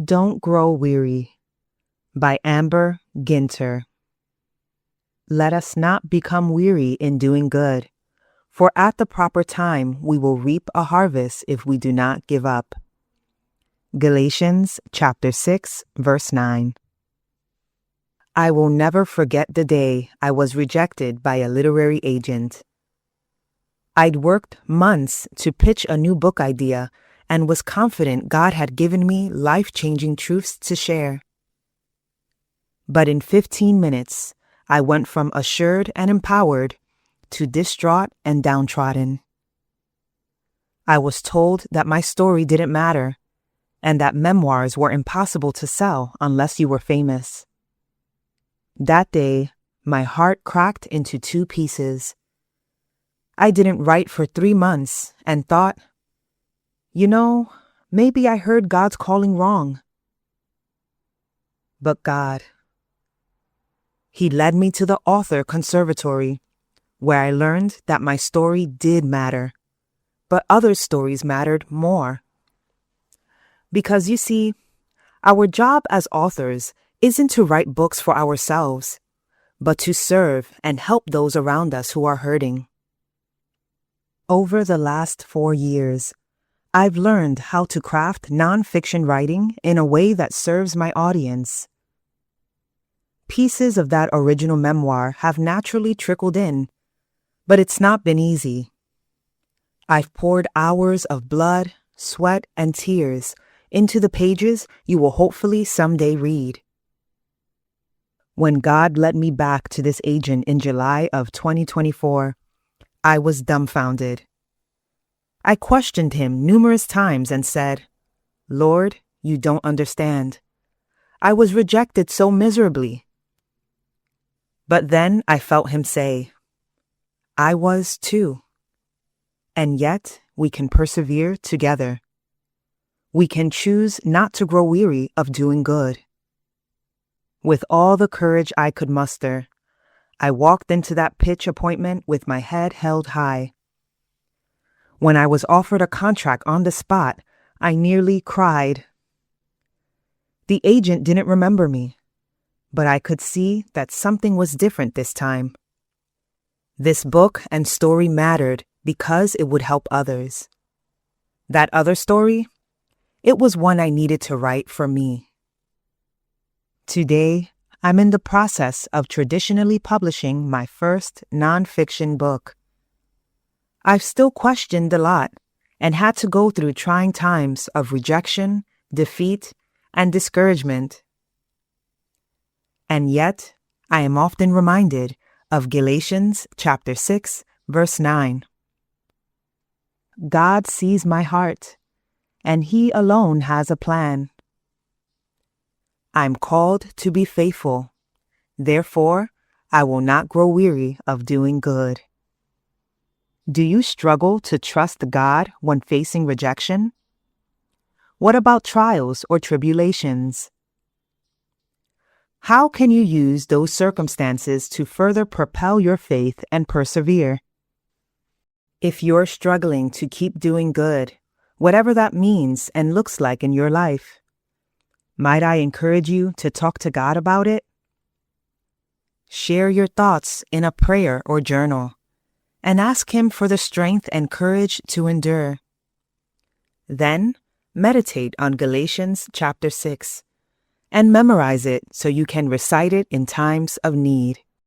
Don't Grow Weary by Amber Ginter. Let us not become weary in doing good, for at the proper time we will reap a harvest if we do not give up. Galatians chapter 6, verse 9. I will never forget the day I was rejected by a literary agent. I'd worked months to pitch a new book idea and was confident God had given me life-changing truths to share. But in 15 minutes, I went from assured and empowered to distraught and downtrodden. I was told that my story didn't matter and that memoirs were impossible to sell unless you were famous. That day, my heart cracked into two pieces. I didn't write for 3 months and thought, maybe I heard God's calling wrong. But God, He led me to the author conservatory, where I learned that my story did matter, but others' stories mattered more. Because you see, our job as authors isn't to write books for ourselves, but to serve and help those around us who are hurting. Over the last 4 years, I've learned how to craft nonfiction writing in a way that serves my audience. Pieces of that original memoir have naturally trickled in, but it's not been easy. I've poured hours of blood, sweat, and tears into the pages you will hopefully someday read. When God led me back to this agent in July of 2024, I was dumbfounded. I questioned him numerous times and said, "Lord, you don't understand. I was rejected so miserably." But then I felt him say, "I was too. And yet we can persevere together. We can choose not to grow weary of doing good." With all the courage I could muster, I walked into that pitch appointment with my head held high. When I was offered a contract on the spot, I nearly cried. The agent didn't remember me, but I could see that something was different this time. This book and story mattered because it would help others. That other story, it was one I needed to write for me. Today, I'm in the process of traditionally publishing my first nonfiction book. I've still questioned a lot and had to go through trying times of rejection, defeat, and discouragement. And yet, I am often reminded of Galatians chapter 6, verse 9. God sees my heart, and He alone has a plan. I'm called to be faithful. Therefore, I will not grow weary of doing good. Do you struggle to trust God when facing rejection? What about trials or tribulations? How can you use those circumstances to further propel your faith and persevere? If you're struggling to keep doing good, whatever that means and looks like in your life, might I encourage you to talk to God about it? Share your thoughts in a prayer or journal, and ask Him for the strength and courage to endure. Then, meditate on Galatians chapter 6 and memorize it so you can recite it in times of need.